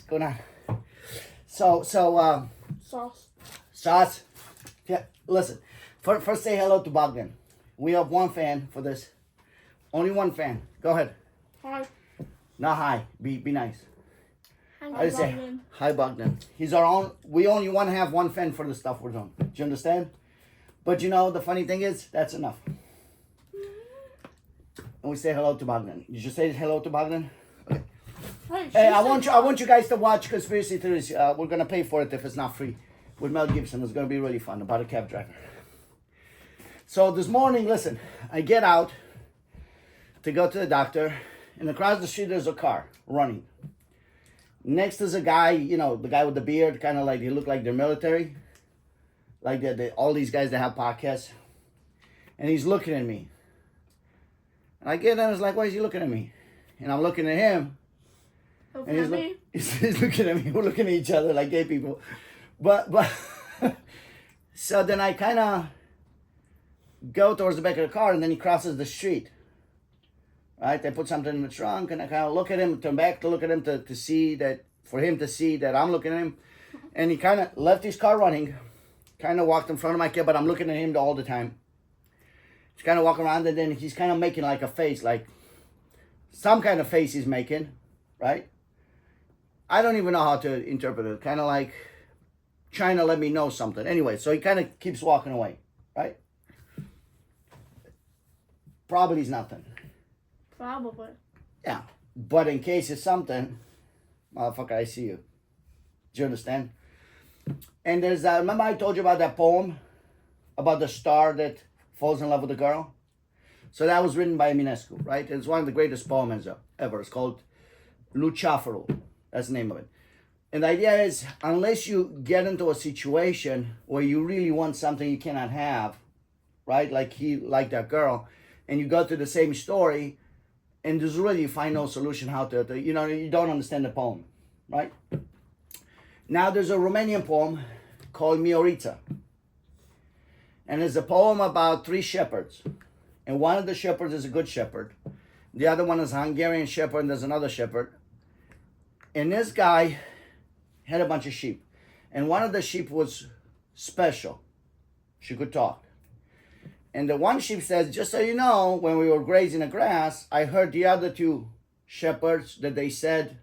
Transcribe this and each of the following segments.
going on? So, Sauce. Yeah, listen. First say hello to Bogdan. We have one fan for this. Only one fan. Go ahead. Hi. Not hi. Be nice. Hi, I say hi, Bogdan. He's our own. We only want to have one fan for the stuff we're doing. Do you understand? But you know, the funny thing is, that's enough. And we say hello to Bogdan. You just say hello to Bogdan? Okay. Hey, I want you guys to watch Conspiracy Theories. We're gonna pay for it if it's not free. With Mel Gibson, it's gonna be really fun about a cab driver. So this morning, listen, I get out to go to the doctor, and across the street there's a car running. Next is a guy, you know, the guy with the beard, kind of like they look like they're military, like all these guys that have podcasts, and he's looking at me. And I get there and I was like, why is he looking at me? And I'm looking at him. And he's looking at me. We're looking at each other like gay people. But so then I kind of go towards the back of the car, and then he crosses the street. Right? I put something in the trunk, and I kind of look at him, turn back to look at him to see that, for him to see that I'm looking at him. And he kind of left his car running, kind of walked in front of my kid, but I'm looking at him all the time. He's kind of walking around, and then he's kind of making like a face, like some kind of face he's making, right? I don't even know how to interpret it. Kind of like trying to let me know something. Anyway, so he kind of keeps walking away, right? Probably is nothing. Probably. Yeah, but in case it's something, motherfucker, I see you. Do you understand? And there's remember I told you about that poem about the star that falls in love with a girl? So that was written by Eminescu, right? It's one of the greatest poems ever. It's called Lucafero. That's the name of it. And the idea is, unless you get into a situation where you really want something you cannot have, right? Like that girl, and you go to the same story, and there's really, you find no solution how to, you know, you don't understand the poem, right? Now there's a Romanian poem called Miorita. And it's a poem about 3 shepherds. And one of the shepherds is a good shepherd. The other one is a Hungarian shepherd, and there's another shepherd. And this guy had a bunch of sheep. And one of the sheep was special. She could talk. And the one sheep says, just so you know, when we were grazing the grass, I heard the other 2 shepherds that they said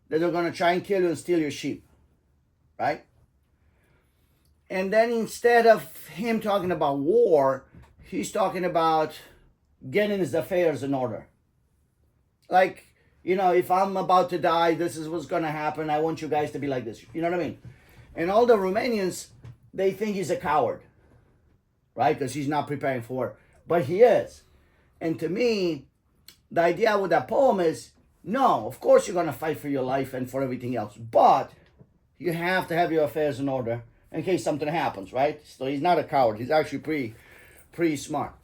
that they're going to try and kill you and steal your sheep. Right? And then instead of him talking about war, he's talking about getting his affairs in order. Like, you know, if I'm about to die, this is what's going to happen. I want you guys to be like this. You know what I mean? And all the Romanians, they think he's a coward. Right? Because he's not preparing for war. But he is. And to me, the idea with that poem is, no, of course you're going to fight for your life and for everything else. But you have to have your affairs in order in case something happens, right? So he's not a coward. He's actually pretty smart.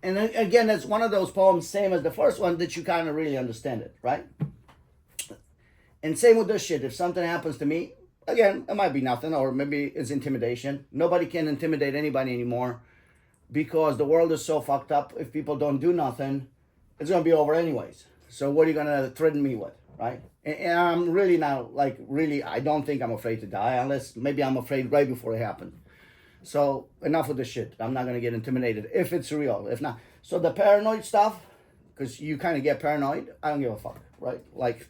And then, again, it's one of those poems, same as the first one, that you kind of really understand it, right? And same with this shit. If something happens to me, again, it might be nothing, or maybe it's intimidation. Nobody can intimidate anybody anymore because the world is so fucked up. If people don't do nothing, it's going to be over anyways. So what are you going to threaten me with, right? And I'm really not, I don't think I'm afraid to die, unless maybe I'm afraid right before it happened. So enough of this shit. I'm not going to get intimidated if it's real. If not. So the paranoid stuff, because you kind of get paranoid, I don't give a fuck, right? Like,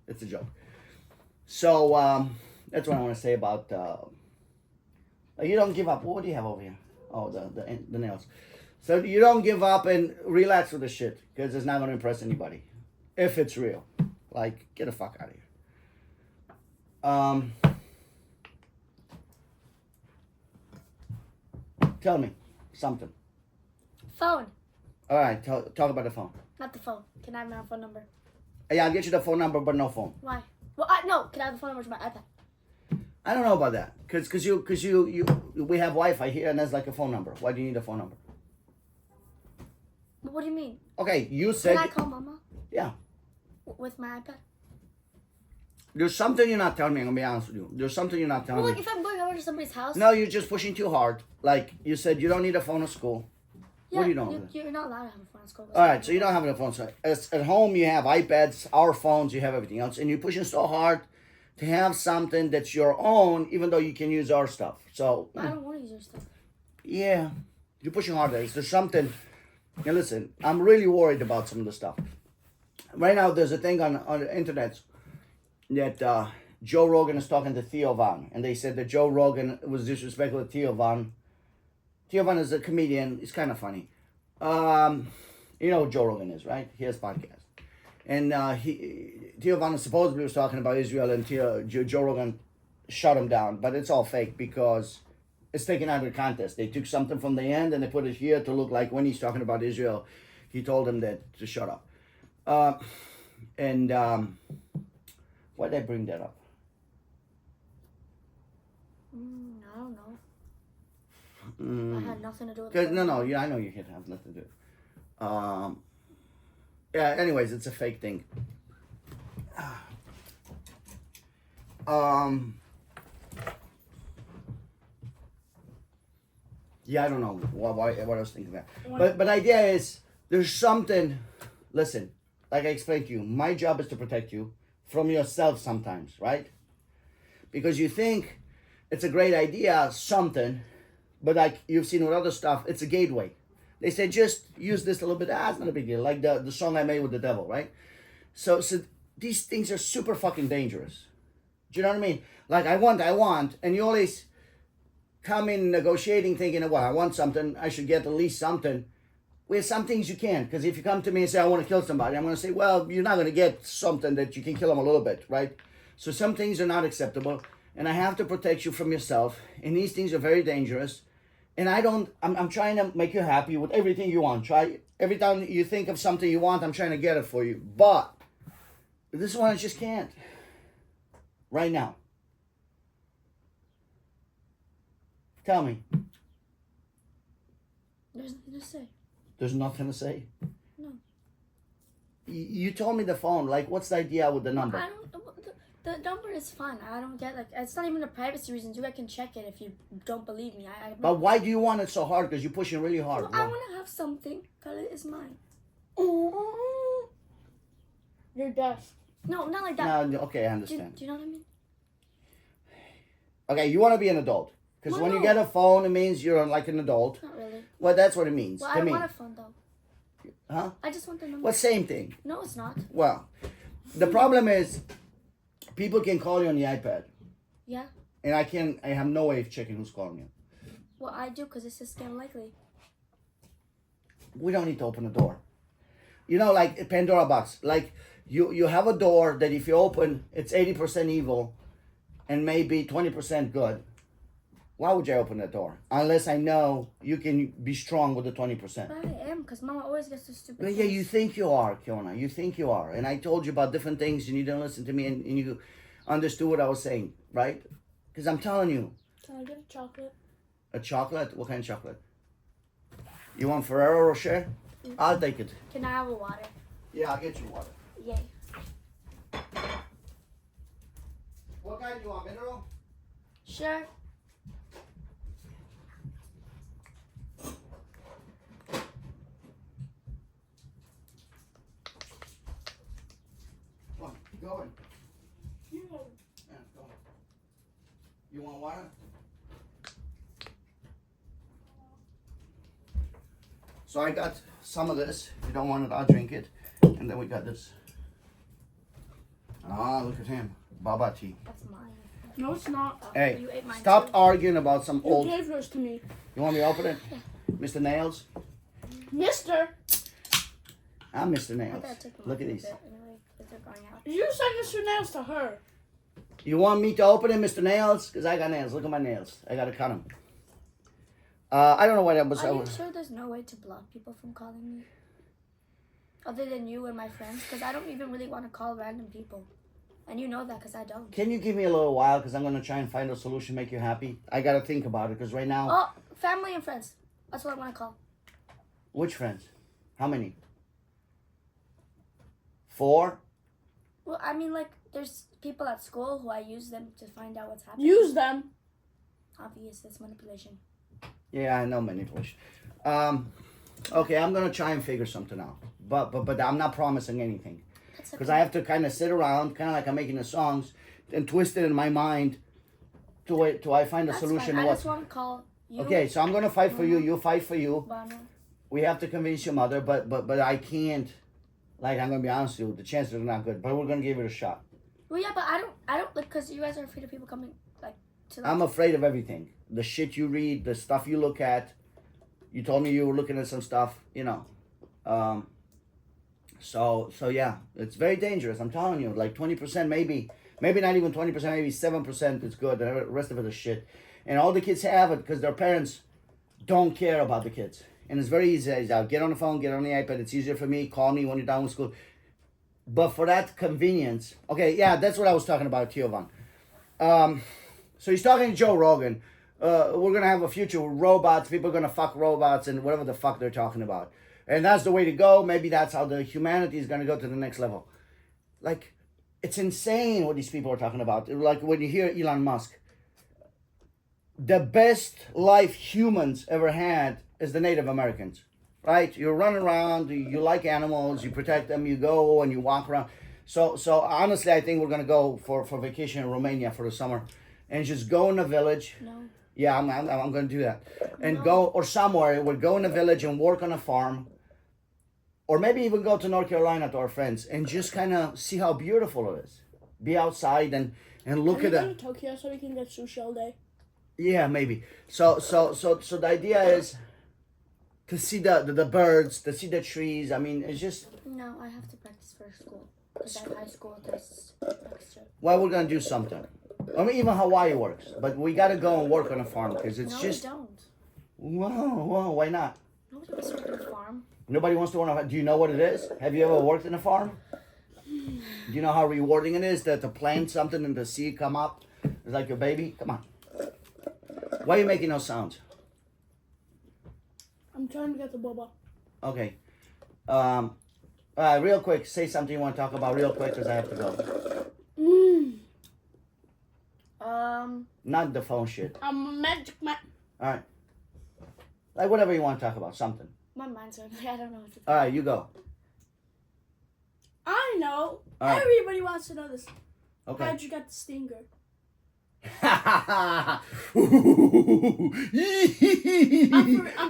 it's a joke. So that's what I want to say about, you don't give up. What do you have over here? Oh, the nails. So you don't give up and relax with the shit, because it's not going to impress anybody. If it's real. Like, get the fuck out of here. Tell me something. Phone. All right, talk about the phone. Not the phone. Can I have my phone number? Yeah, I'll get you the phone number, but no phone. Why? Well, no. Can I have the phone number to my iPad? I don't know about that, cause we have Wi-Fi here, and there's like a phone number. Why do you need a phone number? What do you mean? Okay, you said. Can I call Mama? Yeah. With my iPad? There's something you're not telling me. I'm gonna be honest with you. There's something you're not telling me. Well, like if I'm going over to somebody's house. No, you're just pushing too hard. Like you said, you don't need a phone at school. What do you know? You're not allowed to have a phone at school. All right, so you don't have a phone. So at home, you have iPads, our phones, you have everything else, and you're pushing so hard to have something that's your own, even though you can use our stuff. So I don't want to use your stuff. yeah, you're pushing hard. There's something. Now listen, I'm really worried about some of the stuff. Right now, there's a thing on the internet that Joe Rogan is talking to Theo Von, and they said that Joe Rogan was disrespectful to Theo Von. Theo Von is a comedian. He's kind of funny. You know who Joe Rogan is, right? He has podcast. And Theo Von supposedly was talking about Israel, and Joe Rogan shut him down. But it's all fake because it's taken out of the context. They took something from the end and they put it here to look like when he's talking about Israel, he told him that to shut up. Why did I bring that up? I don't know. I had nothing to do with it. No, yeah, I know you can't have nothing to do. Yeah, anyways, it's a fake thing. Yeah, I don't know what I was thinking about. But the idea is, there's something, listen, like I explained to you, my job is to protect you from yourself sometimes, right? Because you think it's a great idea, something, but like you've seen with other stuff, it's a gateway. They say just use this a little bit. It's not a big deal. Like the song I made with the devil, right? So these things are super fucking dangerous. Do you know what I mean? Like I want, and you always come in negotiating thinking, well, I want something, I should get at least something. With some things you can't, because if you come to me and say I want to kill somebody, I'm going to say, well, you're not going to get something that you can kill them a little bit, right? So some things are not acceptable, and I have to protect you from yourself. And these things are very dangerous. And I'm trying to make you happy with everything you want. Every time you think of something you want, I'm trying to get it for you. But this one I just can't. Right now. Tell me. There's nothing to say. There's nothing to say? No. You told me the phone. Like, what's the idea with the number? I don't. The number is fun. I don't get, like, it's not even a privacy reason. You guys can check it if you don't believe me. But why do you want it so hard? Because you're pushing really hard. Well, I want to have something because it is mine. You're deaf. No, not like that. No, okay, I understand. Do you know what I mean? Okay, you want to be an adult. Because Well, when you no. get a phone, it means you're like an adult. Not really. Well, that's what it means Well, to I don't me. want a phone though. Huh? I just want the number. Well, same thing. No, it's not. Well, the problem is people can call you on the iPad. Yeah. And I have no way of checking who's calling you. Well, I do because it's just scam likely. We don't need to open the door. You know, like a Pandora box. Like you have a door that if you open, it's 80% evil and maybe 20% good. Why would you open that door? Unless I know you can be strong with the 20%. But I am because Mama always gets the stupid. But yeah, things. you think you are, Kiona. You think you are. And I told you about different things and you didn't listen to me and you understood what I was saying, right? Because I'm telling you. Can I get a chocolate? A chocolate? What kind of chocolate? You want Ferrero Rocher? I'll take it. Can I have a water? Yeah, I'll get you water. Yay. What kind do you want, mineral? Sure. Come on, keep going. Yeah. Yeah, go. You want water? So I got some of this. If you don't want it, I'll drink it. And then we got this. Ah, look at him. Baba tea. That's mine. No, it's not. Hey, You ate mine stop too. arguing about some You old... gave yours to me. You want me to open it? Mr. Nails? Mister, I'm Mr. I Nails. gotta take them Look off at a these. bit anyway, 'cause they're going out. you said Mr. Nails to her. You want me to open it, Mr. Nails? Because I got nails. Look at my nails. I got to cut them. I don't know what that was. Are you sure there's no way to block people from calling me? Other than you and my friends? Because I don't even really want to call random people. And you know that because I don't. Can you give me a little while? Because I'm going to try and find a solution make you happy. I got to think about it because right now... Oh, family and friends. That's what I want to call. Which friends? How many? 4? Well, I mean, like, there's people at school who I use them to find out what's happening. Use them. Obvious, it's manipulation. Yeah, I know manipulation. Okay, I'm gonna try and figure something out. But I'm not promising anything. That's Because okay. I have to kind of sit around, kind of like I'm making the songs, and twist it in my mind till I find a That's solution fine. to I what. just want to call you. Okay, so I'm gonna fight for you. You fight for you. Bano. We have to convince your mother, but I can't. Like, I'm gonna be honest with you, the chances are not good. But we're gonna give it a shot. Well, yeah, but I don't like because you guys are afraid of people coming like to. Like, I'm afraid of everything. The shit you read, the stuff you look at. You told me you were looking at some stuff, you know. So yeah, it's very dangerous. I'm telling you, like 20%, maybe not even 20%, maybe 7% is good. The rest of it is shit. And all the kids have it because their parents don't care about the kids. And it's very easy. I'll get on the phone, get on the iPad. It's easier for me. Call me when you're done with school. But for that convenience, okay, yeah, that's what I was talking about, Tiovan. So he's talking to Joe Rogan. We're gonna have a future with robots. People are gonna fuck robots and whatever the fuck they're talking about. And that's the way to go. Maybe that's how the humanity is gonna go to the next level. Like, it's insane what these people are talking about. Like when you hear Elon Musk. The best life humans ever had is the Native Americans, right? You run around, you like animals, you protect them, you go and you walk around. So honestly, I think we're gonna go for vacation in Romania for the summer, and just go in a village. no. Yeah, I'm gonna do that, and No. go or somewhere. We'll go in a village and work on a farm, or maybe even go to North Carolina to our friends and just kind of see how beautiful it is. Be outside and look Can at we it. go to Tokyo so we can get sushi all day? Yeah, maybe. So the idea is to see the birds, to see the trees. I mean, it's just, No, I have to practice for school because I have high school tests next year. well, we're gonna do something. I mean, even Hawaii works, but we gotta go and work on a farm because it's No, just. we don't. Whoa, why not? Nobody wants to work on a farm. Nobody wants to work on a. Do you know what it is? Have you ever worked in a farm? Do you know how rewarding it is to plant something and to see it come up? It's like your baby. Come on. Why are you making those sounds? I'm trying to get the boba. Okay. Real quick, say something you want to talk about real quick because I have to go. Not the phone shit. I'm a magic man. All right. Like whatever you want to talk about, something. My mind's going. I don't know what to. All right, you go. I know. All right. Everybody wants to know this. Okay. How'd you get the stinger? I'm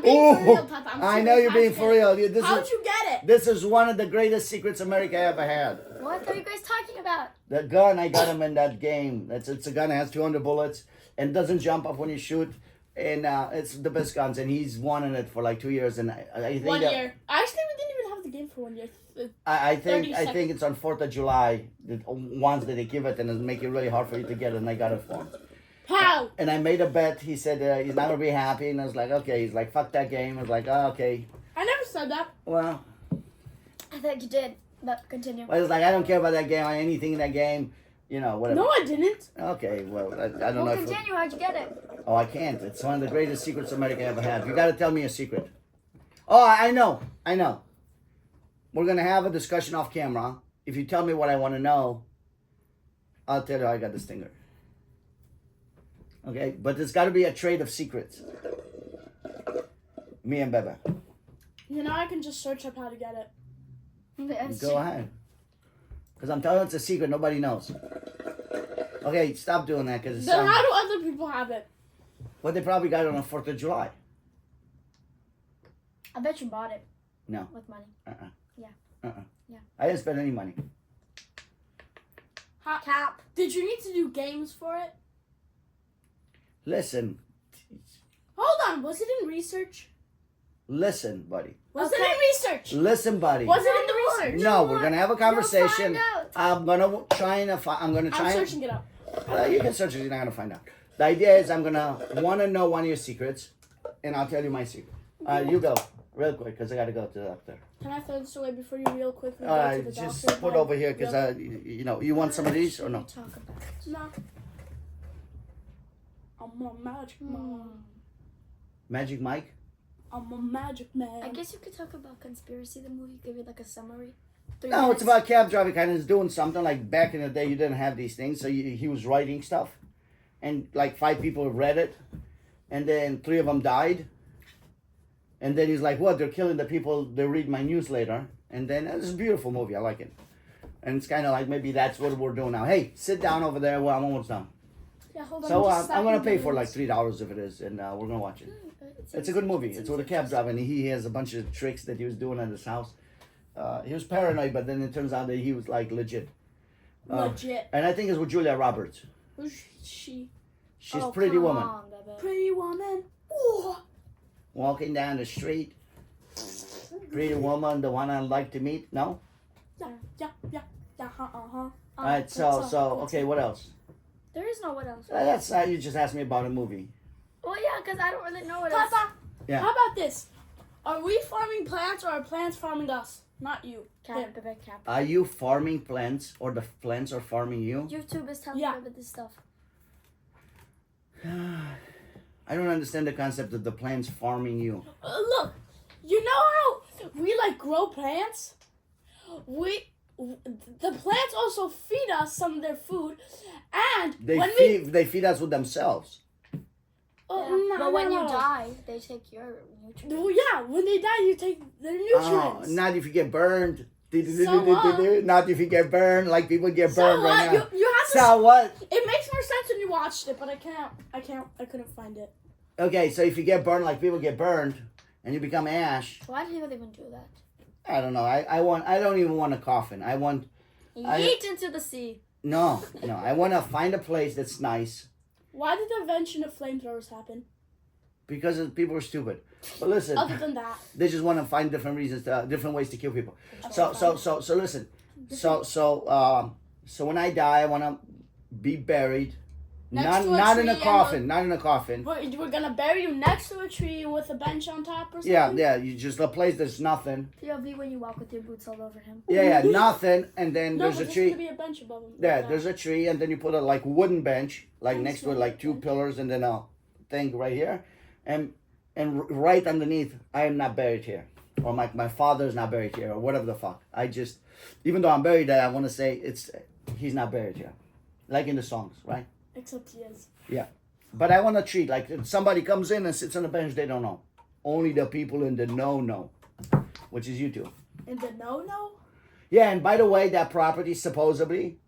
being for real, Papa. I'm I know serious. you're being I'm for real. This How'd is you get it? this is one of the greatest secrets America ever had. What are you guys talking about? The gun, I got him in that game. It's a gun that has 200 bullets and doesn't jump up when you shoot. And it's the best guns. And he's won in it for like 2 years. And I think 1 that- year. Actually, we didn't even have the game for 1 year. I 30 think it's on 4th of July. The ones that they give it and it'll make it really hard for you to get it. And I got it for him. How? And I made a bet. He said he's not gonna be happy. And I was like, okay. He's like, fuck that game. I was like, oh, okay. I never said that. Well, I think you did, but continue. I was like, I don't care about that game. Anything in that game, you know, whatever. No, I didn't. Okay, well, I don't know. Well, If continue. How'd you get it? oh, I can't. It's one of the greatest secrets America ever had. You got to tell me a secret. Oh, I know. We're gonna have a discussion off camera. If you tell me what I want to know, I'll tell you I got the stinger. Okay, but there's got to be a trade of secrets. Me and Bebe. You know, I can just search up how to get it. Go ahead. Because I'm telling you it's a secret. Nobody knows. Okay, stop doing that because it's Then how do other people have it? well, they probably got it on the 4th of July. I bet you bought it. No. With money. Yeah. I didn't spend any money. Cap. Did you need to do games for it? Listen, Hold on, was it in research? buddy. Was it Okay. in research? Listen, buddy. Was it in the research? No, we're gonna have a conversation. You'll find out. I'm gonna try and I'm gonna try I'm and. searching it up. You can search it. You're not gonna find out. The idea is I'm gonna want to know one of your secrets, and I'll tell you my secret. You go real quick because I gotta go to the doctor. Can I throw this away before you real quickly go to the Just doctor? put over here because you want some of these or no? Talk about. No. I'm a magic man. Magic Mike. I'm a magic man. I guess you could talk about Conspiracy, the movie. Give you like a summary. 3 No, it's minutes. about cab driving. Kind of is doing something like back in the day. You didn't have these things, so he was writing stuff, and like 5 people read it, and then 3 of them died, And then he's like, "What? They're killing the people that read my newsletter." And then it's a beautiful movie. I like it. And it's kind of like maybe that's what we're doing now. Hey, sit down over there. Well, I'm almost done. Yeah, hold on. So just I'm gonna stacking pay for like balloons. $3 if it is, and we're gonna watch it. It's a good movie. It's with a cab driver, and he has a bunch of tricks that he was doing at his house. He was paranoid, but then it turns out that he was like legit. Legit. And I think it's with Julia Roberts. Who's she? She's Oh, Pretty come Woman. on, baby. Pretty woman. Ooh. Walking down the street. Pretty Woman, the one I'd like to meet. No? Yeah. All right, so okay, what else? There is no what else. That's you just asked me about a movie. Well, yeah, because I don't really know what else. Papa, Yeah. how about this? Are we farming plants or are plants farming us? Not you. Cap, baby, cap. Are you farming plants or the plants are farming you? YouTube is telling Yeah. me about this stuff. I don't understand the concept of the plants farming you. Look, you know how we like grow plants? The plants also feed us some of their food, and They feed us with themselves. But when you die, they take your nutrients. Well, yeah, when they die, you take their nutrients. Not if you get burned. So what? Not if you get burned, like people get burned So right what? now. You have to. So what? It makes more sense when you watched it, but I couldn't find it. Okay, so if you get burned like people get burned, and you become ash, Why do people even do that? I don't know. I don't even want a coffin. I want Yeet into the sea. no. I want to find a place that's nice Why did the invention of flamethrowers happen? because people are stupid. But listen, Other than that, they just want to find different reasons, different ways to kill people. So listen. So when I die, I want to be buried, Next to a not in a tree coffin, not in a coffin. we're gonna bury you next to a tree with a bench on top or something. Yeah. You just a place there's nothing. POV when you walk with your boots all over him. Yeah, nothing, and then No, there's but a there's tree. gonna be a bench above him. Yeah, there's a tree, and then you put a like wooden bench, like Nice next to it, wooden like two bench. pillars, and then a thing right here, and right underneath, I am not buried here, or my father's not buried here, or whatever the fuck. I just, even though I'm buried there, I want to say he's not buried here, like in the songs, right? Except he is. Yeah, but I want to treat like if somebody comes in and sits on the bench, they don't know. Only the people in the know, which is you two. In the no. Yeah, and by the way, that property supposedly,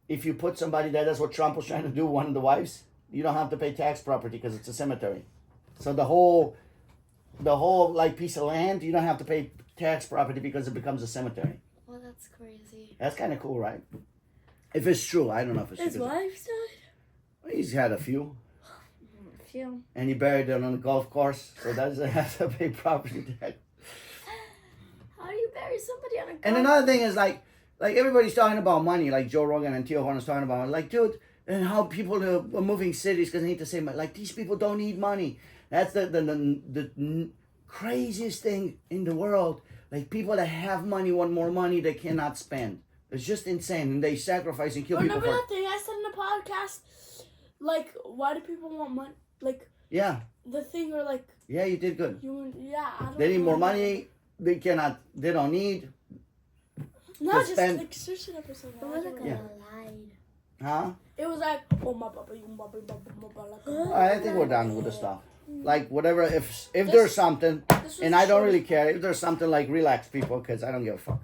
if you put somebody there, that's what Trump was trying to do, one of the wives, you don't have to pay tax property because it's a cemetery. So the whole like piece of land, you don't have to pay tax property because it becomes a cemetery. Well, that's crazy. That's kind of cool, right? If it's true, I don't know if it's His true. wife died. He's had a few, Phew. and he buried them on the golf course, so that's a big property tax. How do you bury somebody on a And another thing is like everybody's talking about money, like Joe Rogan and Theo Horn is talking about, like, dude, and how people are moving cities because they need to save money. Like, these people don't need money. That's the craziest thing in the world. Like, people that have money want more money they cannot spend. It's just insane, and they sacrifice and kill Remember people for that thing I said in the podcast? Like, why do people want money? Like, yeah, the thing or like yeah, you did good. I don't They need know. more money. They don't need, No, to just spend- like search it up or something. But what if Yeah. I lied? huh? It was like, oh my baba, you my baba, I think we're done with the stuff. Like, whatever, if there's something, and I don't really care, if there's something, like, relax, people, because I don't give a fuck.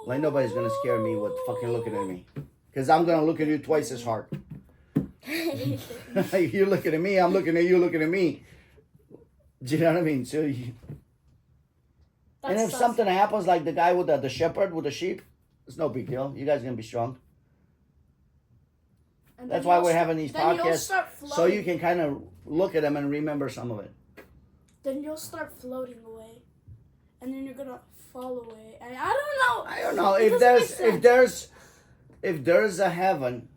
Like, nobody's gonna scare me with fucking looking at me. Because I'm gonna look at you twice as hard. You're looking at me, I'm looking at you, looking at me. Do you know what I mean? So, and if something happens, like the guy with the shepherd with the sheep, it's no big deal. You guys are gonna be strong. That's why we're having these podcasts, so you can kind of look at them and remember some of it. Then you'll start floating away, and then you're gonna fall away. And I don't know. I don't know It if doesn't make if there's a heaven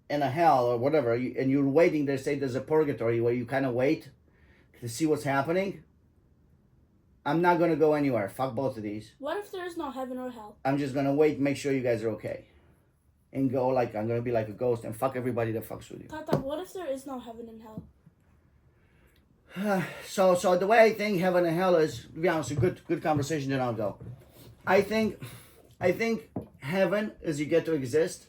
and a hell or whatever, and you're waiting. They say there's a purgatory where you kind of wait to see what's happening. I'm not gonna go anywhere. Fuck both of these. What if there is no heaven or hell? I'm just gonna wait, make sure you guys are okay, and go like I'm gonna be like a ghost and fuck everybody that fucks with you. Tata, what if there is no heaven and hell? So the way I think heaven and hell is, to be honest, a good conversation. Then I'll go. I think heaven is you get to exist,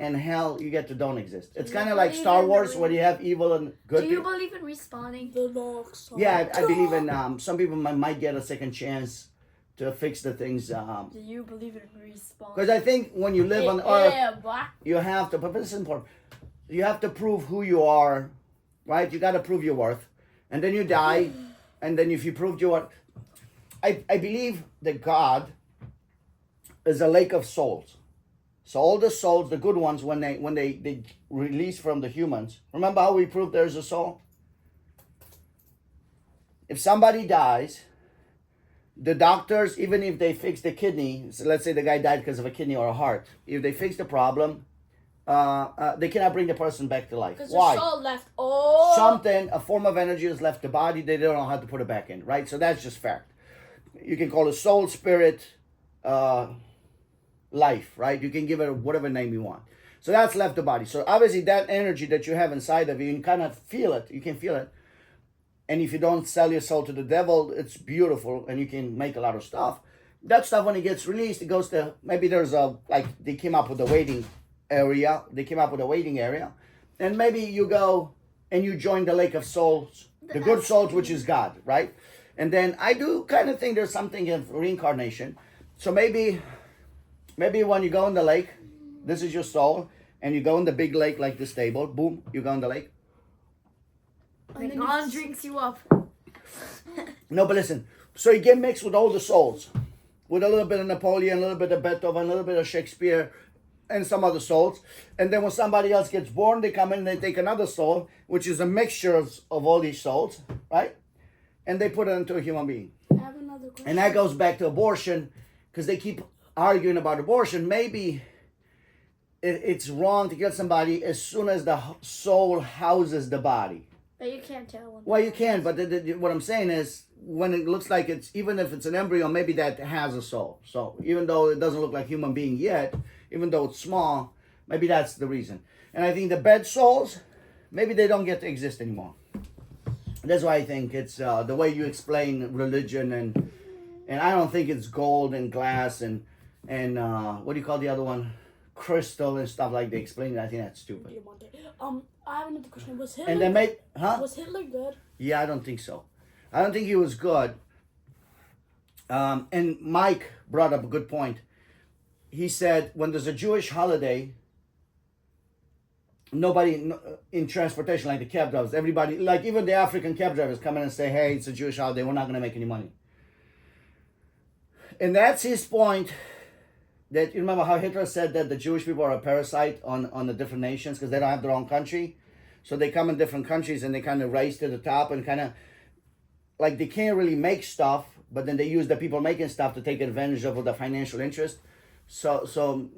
and hell you get to don't exist. It's you kind of like believe Star in Wars the where you have evil and good Do you people. believe in respawning? The dark side. Yeah, I believe in some people might get a second chance to fix the things. Do you believe in respawn? Because I think when you live on Earth, Yeah, boy. you have to, but this is important, you have to prove who you are, right? You got to prove your worth. And then you die, and then if you proved your worth, I believe that God is a lake of souls. So all the souls, the good ones, when they release from the humans, remember how we proved there's a soul? If somebody dies, the doctors, even if they fix the kidney, so let's say the guy died because of a kidney or a heart, if they fix the problem, they cannot bring the person back to life. Because Why? the soul left. Oh. Something, a form of energy has left the body, they don't know how to put it back in, right? So that's just fact. You can call it soul, spirit, life, right? You can give it whatever name you want. So that's left the body. So obviously that energy that you have inside of you, you can kind of feel it. You can feel it. And if you don't sell your soul to the devil, it's beautiful and you can make a lot of stuff. That stuff, when it gets released, it goes to, maybe there's a, like they came up with a waiting area. They came up with a waiting area. And maybe you go and you join the lake of souls, the good souls, which is God, right? And then I do kind of think there's something of reincarnation. So maybe when you go in the lake, this is your soul, and you go in the big lake like this table, boom, you go in the lake. And then God drinks you up. No, but listen, so you get mixed with all the souls, with a little bit of Napoleon, a little bit of Beethoven, a little bit of Shakespeare, and some other souls. And then when somebody else gets born, they come in and they take another soul, which is a mixture of all these souls, right? And they put it into a human being. I have another question. And that goes back to abortion, because they keep arguing about abortion. Maybe it's wrong to kill somebody as soon as the soul houses the body. But you can't tell. Well, you can, but what I'm saying is, when it looks like it's, even if it's an embryo, maybe that has a soul. So even though it doesn't look like human being yet, even though it's small, maybe that's the reason. And I think the bad souls, maybe they don't get to exist anymore. That's why I think it's the way you explain religion, and I don't think it's gold and glass and what do you call the other one? Crystal and stuff like they explain it. I think that's stupid. I have another question. Was Hitler? And they made, huh? Was Hitler good? Yeah, I don't think so. I don't think he was good. And Mike brought up a good point. He said when there's a Jewish holiday, nobody in transportation, like the cab drivers, everybody, like even the African cab drivers, come in and say, hey, it's a Jewish holiday, we're not going to make any money. And that's his point. That, you remember how Hitler said that the Jewish people are a parasite on the different nations because they don't have their own country? So they come in different countries and they kind of rise to the top and kind of, like, they can't really make stuff, but then they use the people making stuff to take advantage of the financial interest. So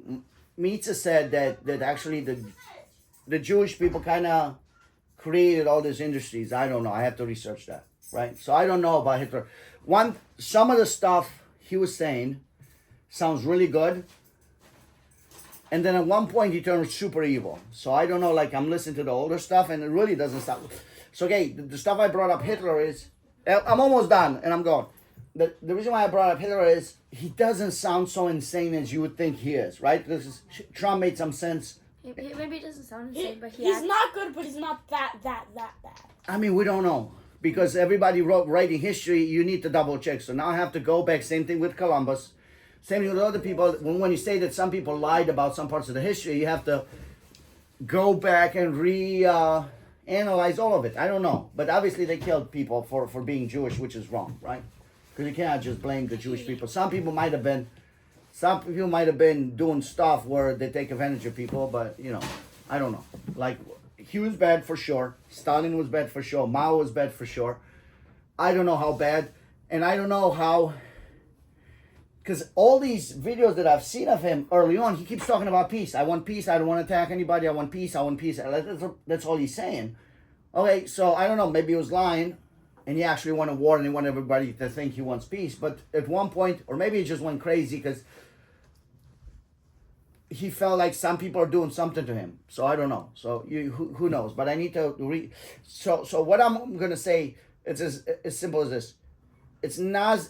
Mitzah said that actually the Jewish people kind of created all these industries. I don't know. I have to research that, right? So I don't know about Hitler. Some of the stuff he was saying sounds really good. And then at one point he turned super evil. So I don't know, like I'm listening to the older stuff and it really doesn't stop. So okay, the stuff I brought up Hitler is, I'm almost done and I'm going. The reason why I brought up Hitler is he doesn't sound so insane as you would think he is, right? Trump made some sense. Maybe it doesn't sound insane, but he's not good, but he's not that bad. I mean, we don't know. Because everybody writing history, you need to double check. So now I have to go back, same thing with Columbus. Same thing with other people. When you say that some people lied about some parts of the history, you have to go back and analyze all of it. I don't know. But obviously they killed people for being Jewish, which is wrong, right? Because you cannot just blame the Jewish people. Some people might have been doing stuff where they take advantage of people, but, you know, I don't know. Like, he was bad for sure. Stalin was bad for sure. Mao was bad for sure. I don't know how bad. And I don't know how... Because all these videos that I've seen of him early on, he keeps talking about peace. I want peace. I don't want to attack anybody. I want peace. I want peace. That's all he's saying. Okay, so I don't know. Maybe he was lying, and he actually wanted war, and he wanted everybody to think he wants peace. But at one point, or maybe he just went crazy because he felt like some people are doing something to him. So I don't know. So who knows? But I need to read. So what I'm gonna say, it's as simple as this. It's not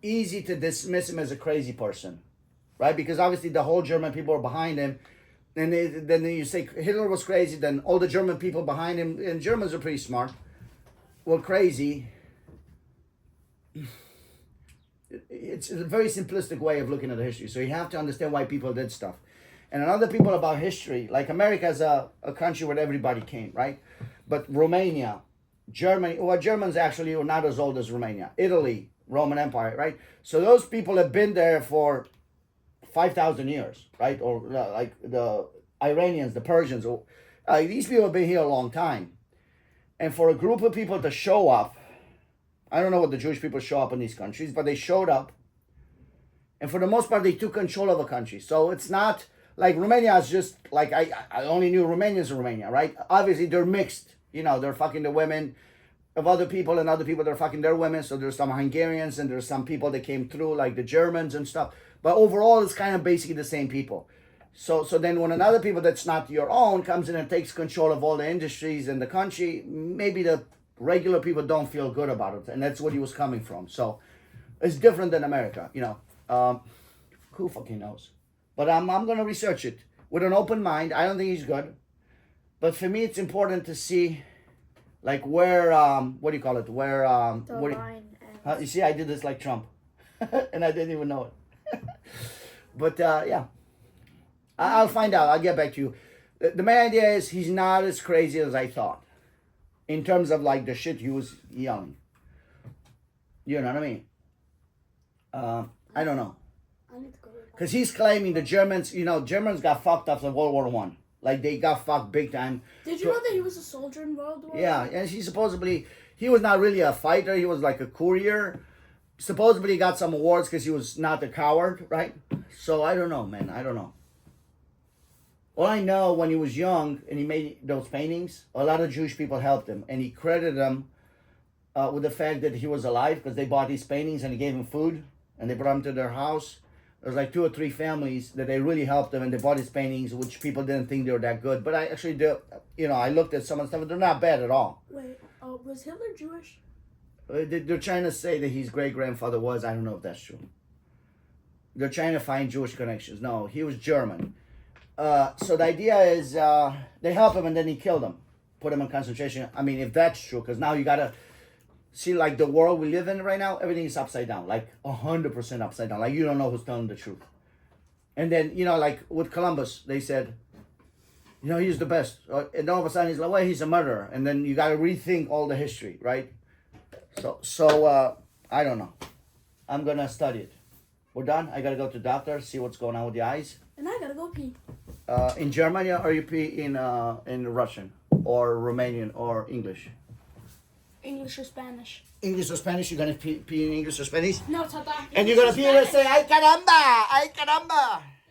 easy to dismiss him as a crazy person, right? Because obviously the whole German people are behind him, And then you say Hitler was crazy, then all the German people behind him, and Germans are pretty smart, were crazy. It's a very simplistic way of looking at the history. So you have to understand why people did stuff. And another people about history, like America is a country where everybody came, right? But Romania, Germany, well, Germans actually were not as old as Romania. Italy, Roman Empire, right? So those people have been there for 5,000 years, right? Or like the Iranians, the Persians, these people have been here a long time. And for a group of people to show up, I don't know what the Jewish people show up in these countries, but they showed up. And for the most part, they took control of the country. So it's not like Romania is just like, I only knew Romanians in Romania, right? Obviously, they're mixed. You know, they're fucking the women of other people, and other people, they're fucking their women. So there's some Hungarians, and there's some people that came through, like the Germans and stuff. But overall, it's kind of basically the same people. So then when another people that's not your own comes in and takes control of all the industries in the country, maybe the regular people don't feel good about it. And that's what he was coming from. So it's different than America, you know. Who fucking knows? But I'm going to research it with an open mind. I don't think he's good. But for me, it's important to see, like, where, what do you call it? Where, The what line ends. you see, I did this like Trump. And I didn't even know it. But, yeah. I'll find out. I'll get back to you. The main idea is he's not as crazy as I thought. In terms of, like, the shit he was yelling. You know what I mean? I don't know. I need to go. Because he's claiming the Germans, you know, Germans got fucked after World War One. Like, they got fucked big time. Did you know that he was a soldier in World War? Yeah, and he was not really a fighter. He was like a courier. Supposedly he got some awards because he was not a coward, right? So I don't know, man. I don't know. All I know, when he was young and he made those paintings, a lot of Jewish people helped him. And he credited them with the fact that he was alive because they bought these paintings and he gave him food. And they brought him to their house. There was like 2 or 3 families that they really helped him, and they bought his paintings, which people didn't think they were that good. But I actually do, you know, I looked at some of the stuff, they're not bad at all. Wait, was Hitler Jewish? They're trying to say that his great-grandfather was. I don't know if that's true. They're trying to find Jewish connections. No, he was German. So the idea is they helped him and then he killed him. Put him in concentration. I mean, if that's true, because now you got to see, like, the world we live in right now, everything is upside down. Like, 100% upside down. Like, you don't know who's telling the truth. And then, you know, like, with Columbus, they said, you know, he's the best. And all of a sudden, he's like, well, he's a murderer. And then you got to rethink all the history, right? So I don't know. I'm going to study it. We're done. I got to go to the doctor, see what's going on with the eyes. And I gotta go pee. In German, or you pee in Russian or Romanian or English? English or Spanish? English or Spanish? You're going to pee in English or Spanish? No, Tata. And you're going to pee and say, ay caramba! Ay caramba!